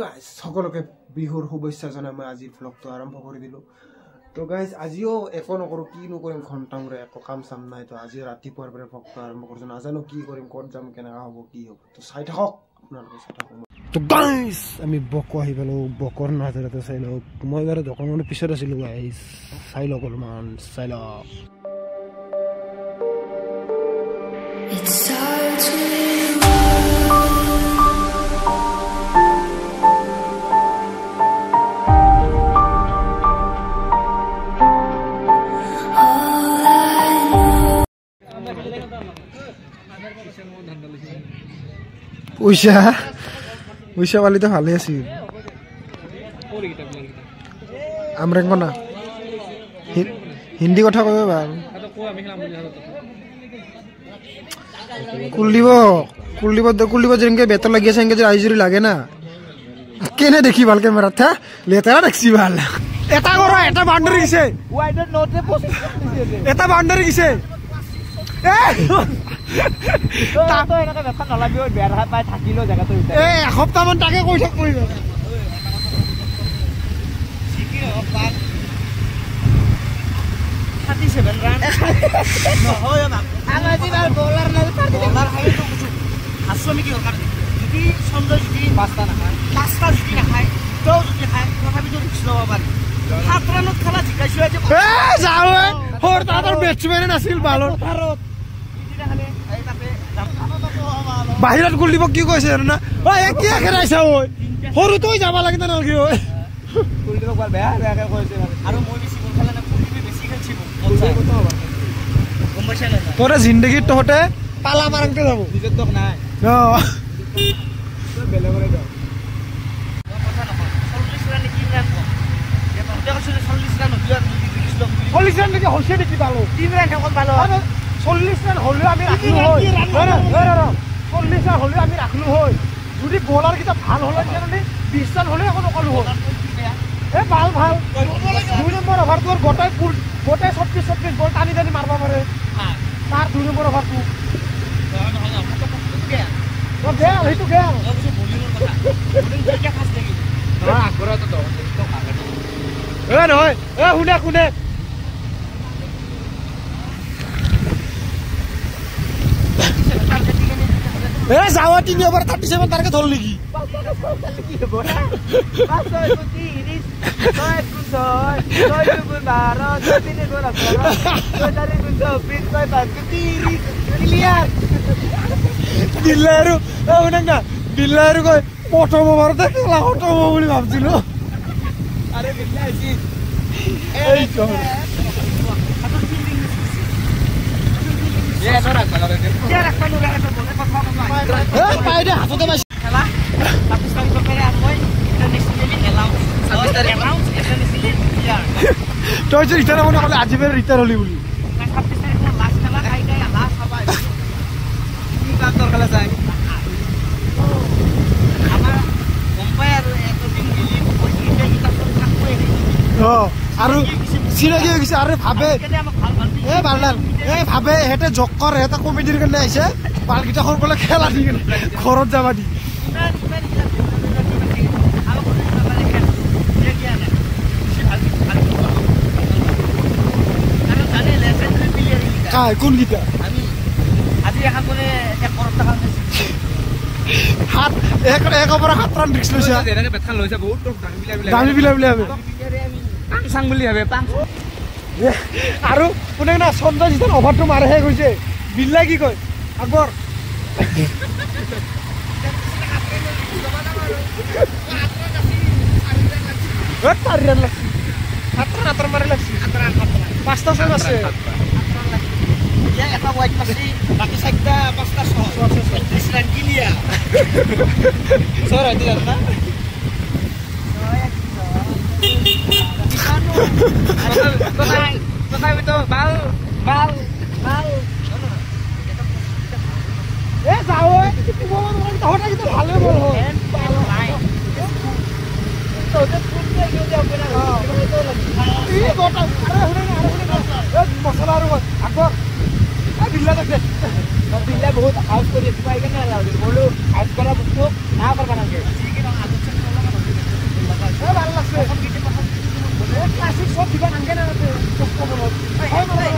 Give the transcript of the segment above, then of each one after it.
Guys সকলোকে বিহুৰ শুভেচ্ছা জনাই মই আজি ভ্লগটো আৰম্ভ কৰি দিলোঁ তো গাইজ আজিও একো নকৰোঁ কি নকৰিম ঘণ্টা মূৰে একো কাম চাম নাই তো আজি ৰাতিপুৱাৰ পৰা ভ্লগটো আৰম্ভ কৰিছোঁ নাজানো কি কৰিম ক'ত যাম কেনেকুৱা হ'ব কি হ'ব তো চাই থাকক আপোনালোকে চাই থাকক তো গাইজ আমি বক আহি পালোঁ বকৰ নাজাৰাতে চাই লওক মই বাৰু দোকানৰ পিছত আছিলোঁ গাইজ চাই লওক অলপমান চাই লওক পইচা পালি তো ভালে আছিল আমরেঙ্গ না হিন্দি কথা কবে ভাল কুলদীপ যেনকে বেতন লাগি আছে যে আইজুরি লাগে না কেনে দেখি ভাল ক্যামেরা থা লেতেরা দেখছি ভাল এটা করো এটা বাউন্ডারি গিছে এটা বাউন্ডারি গিছে এসপ্তাহ মান তাকে কৈ থাক বেটছমেন নাছিল বালৰ বাহিৰত কুলদীপ কি কৈছে না কি খেলাইছা ঐ সৰু তই যাব লাগে নালাগে ঐ কুলদীপ বেয়া বেয়াকে কৈছে আৰু মই বেছি বল খেলা না কুলদীপ বেছি খেলছি তোৰে জিন্দগীত তহতে পালা মাৰংতে যাব নিজে তো নাই বেলেগৰে যাও কথা নহয় 40 ৰান কি ৰান এ তহতে কৈছে 40 ৰান দিয়া 40 ৰান নেকি হৈছে নেকি পালো 3 ৰান এখন পালো 40 রান হলে আমি রাখলু হয় 40 রান হলে আমি রাখলু হয় যদি বোলার কিটা ভাল হলে জানি 20 রান হলে এখন নকলু হয় এ ভাল ভাল 2 নম্বর ওভার তোর গোটাই 36 বল টানি টানি মারবা পারে তার 2 নম্বর ওভার তু তো গে হইতো গে বোলিংৰ কথা বোলিং কি খাস দেখি না আগরা তো এ নহয় এ শুনে এ যাওয়া 3 ওভার 37 টার্গেট হল নাকি কি হবো না 530 দিল্লাৰু কয় প্ৰথম ওভাৰতে খেলা খতম হ'ব বুলি ভাবছিলো আৰে বিল্লাহি এই তো এ নৰা কালাৰে এ ৰাখবা নৰা এটা বলে কথা কথা এ পাইদে হাততে মাছ খেলা পাকিস্তান করে আর কই ইন্টারন্যাশনালি অ্যালাউন্স 26 তারিখ অ্যালাউন্স ইন্টারন্যাশনালি ইয়ার তো যে রিটার্ন মনে হলে আজিবের রিটার্ন হলি বলি 26 তারিখ লাস্ট খেলা কাইটা লাস্ট সবাই কি কাম তোর খেলা যায় আমার কম্পায়ার এতদিন মিলি ওই ইটা ইটা সব থাকবে আৰু চিনাকি হৈ গৈছে আৰু ভাবে এ বালদাল এ ভাবে হেতে জক কৰে এটা কমিটিৰ কাৰণে আহিছে বালকিটা সকলে খেলা দি ঘৰত যাবা দি কোন গীতা আমি আজি এখন মানে 1 কৰব টাকা হাত এক ওভাৰ 7 ৰান ৰিস্ক লৈছে এনেকে বেটখান লৈছে বহুত দামি বিলা পাং বুলি ভাবে পাং আৰু কোনে না সঞ্জয় জিতন ওভাৰটো মাৰেহে গৈছে বিল্লা কি কয় আকবৰ চাৰি ৰান লাগছি 7 ৰান মাৰে লাগছি 5টা ছয় আছে ইয়া এটা ওয়াইড পাছি বাকি 4টা 5টা 6 রান কিলিয়া সরা দিলা না Tôi itu bal. Sao ấy? Tao nói cái thằng lên rồi. Tôi rất muốn cái video cái này. Ý một thằng masala rồi. Akbar. Billah tak deh. Billah बहुत आउट कर दिया भाई का ना लाओ बोलो आउट करा बुक ना कर बना के ठीक है ना आउट ভাল লাগছে ক্লাছিক সব দিবা নাংগে না কষ্ট বলত হয় মানে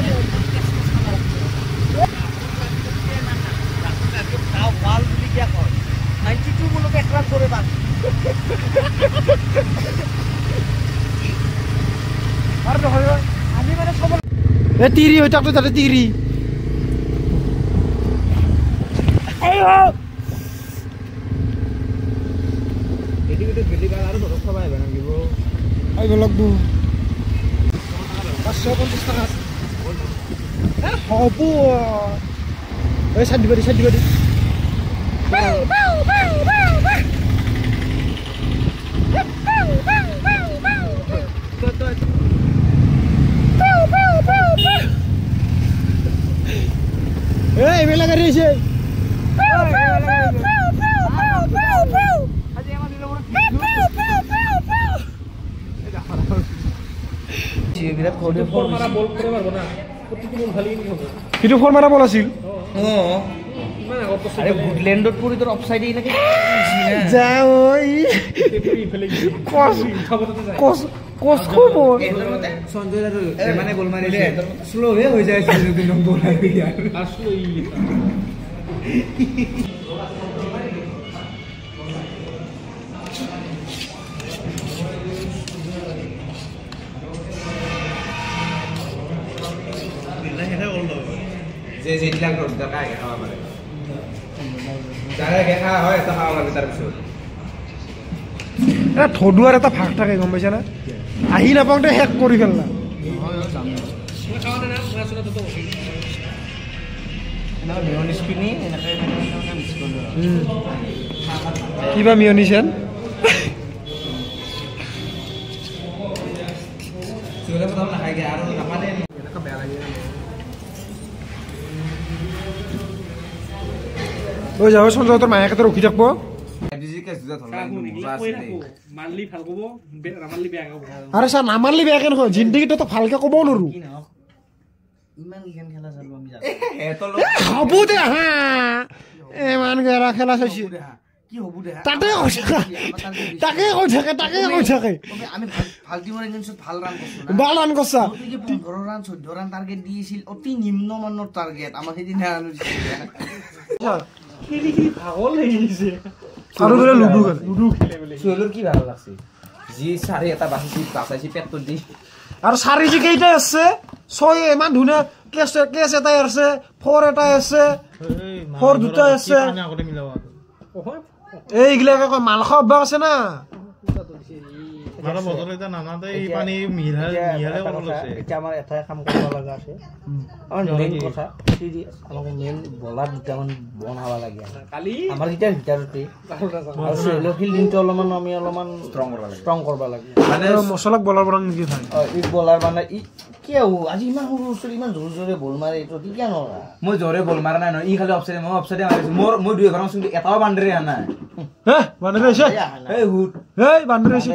ওয়াল বুলি কিয়া কয় 92 বলকে এক রান করে বাস আর হয় আমি মানে সব এ তিরি হইতা তো তাতে তিরি আইও এটি তো গেলি গাল আর ধরো সবাই বানা দিব আইব লাগবো 550 টাকা এ হবো এই সাইড দিবা এই বেলা গাড়ি এসে বিরাট কোহলি ফোর মারা বল করে পারবো না প্রত্যেকটি বল খালি ইনি হবে কিন্তু ফোর মারা বল আছিল মানে আগত আরে গুডল্যান্ডত পুরি তোর অফসাইডে লাগে যা ওই ফেলে কোস খুব সঞ্জয় দাদু মানে গোল মারিলে স্লো হয়ে যায় দুই নম্বর আর স্লো যে যেবিলাক দৰকাৰ খাব পাৰে যাৰে দেখা হয় এটা খাব পাৰে তাৰপিছত এটা থদুৱাৰ এটা ভাগ থাকে গম পাইছা না আহি নাপাওঁতে শেষ কৰি পেলা কিবা মিয়নিছেন ওই যাও সঞ্জয় তোর মায়ের কাছে রখি থাকবো আরে স্যার নামারলি বেয়া কেন হয় জিন্দগিটা তো ভালকে কব নৰু খাবো দে হা এমান গেৰা খেলা চাইছি তাকে কৈ থাকে আমি ফাল্টিমৰ ইনিংছত ভাল ৰান কৰছা 15 ৰান 14 ৰান টাৰ্গেট দিছিল অতি নিম্ন মানৰ টাৰ্গেট আমাৰ সেইদিনা ভাগল লাগিছে আৰু ধৰে লুডু খেলে বলে সোহেলৰ কি ভাল লাগছে জি সাৰি এটা বাছাইছি পেটটো দি আৰু সাৰি জি কেইটা আছে 6 ইমান ধুনে কেছ এটা আছে 4 এটা আছে 4 দুটা আছে আগতে মিলাবা এইগিলাকে কয় মাল খাব আছে না মারা বদল এটা নানাতে এই পানী মিহালে করব লাগছে এটা আমার এটাই কাম করব লাগা আছে আমার মেইন কথা সিরিয়াস আমাকে মেইন বলার দুটা মান বনাবা লাগে কালি আমার গিটার ভিতৰতে আৰ সেলো ফিল্ডিংটো অলমান আমি অলমান স্ট্ৰং কৰবা লাগে মানে মছলাক বলাৰ বৰং কি থাকে ই বলাৰ মানে ই কিও আজি ইমান সৰু ইমান জোৰে বল মাৰে এটো কি কেন মই জোৰে বল মাৰা নাই ই খালি অফসাইডে মাৰিছো মোৰ দুই ঘৰৰ সঙ্গে এটাও বাউন্ডারি আনা হে বাউন্ডারি আছে এই হুট এই বাউন্ডারি আছে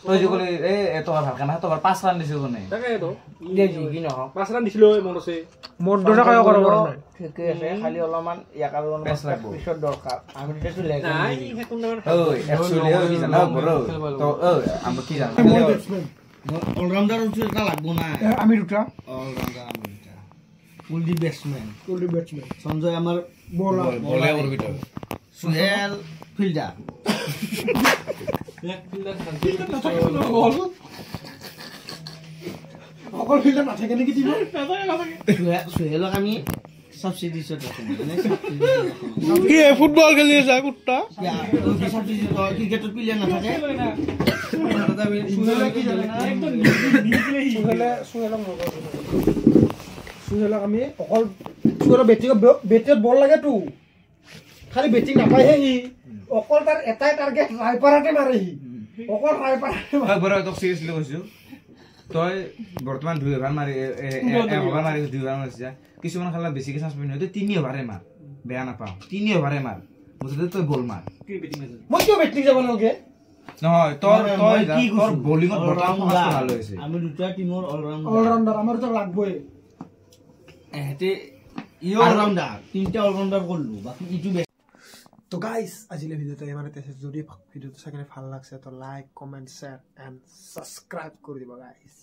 ওই যে বলে এ এত ভালকা না তো 5 রান দিছিল কোনে তাকে তো ইংরেজি কি ন 5 রান দিছিল মন আছে মোর দুটা কায় কৰিব নাই ঠিকে আছে খালি অলমান ইয়াক আৰু পিছত দৰকাৰ আমি তো লেগ নাই হে কোন ওই একচুয়ালি কি জানা বড় তো আমরা কি জানা অলরাউন্ডার এটা লাগবো না আমি দুটা অলরাউন্ডার আমি দুটা ফুলডি ব্যাটসম্যান সঞ্জয় আমার বলে অরবিট সুহেল ফিল্ডার এক ফিল্ডার অকল ফিল্ডার না থাকে নাকি টিম সুহেলক আমি সাবসিডিশন কি ফুটবল খেলি আছে কুত্তা কি সাবসিডি ক্রিকেটের প্লেয়ার না থাকে সুহেলক আমি অকল সুহেলক বেটিংত বল লাগে তো খালি বেটিং নাপায় হি অকল তার এটাই টার্গেট রাইপারাতে মারে হি অকল রাইপারাতে বড় তো সিরিয়াসলি কৈছো তই বর্তমান 2 ওভার মারি 1 ওভার মারি 2 ওভার মারিছা কিছুমান খেলা বেছিকে চান্স পাই নয় 3 ওভারে মার বেয়া না পাও 3 ওভারে মার বুঝতে তুই বল মার কি বেটিং আছে মই কিয় বেটিং যাব নালগে নহয় তোর বোলিংত বর্তমান ভালো হইছে আমি দুটা টিমৰ অলরাউন্ডার আমার তো লাগবই এতে ই অলরাউন্ডার তিনটা অলরাউন্ডার করলু বাকি ইটু তো গাইস আজিলে ভিডিওটো ইমানতে আছে যদি ভিডিওটো চাই ভাল লাগছে তো like comment share and subscribe কৰি দিবা গাইস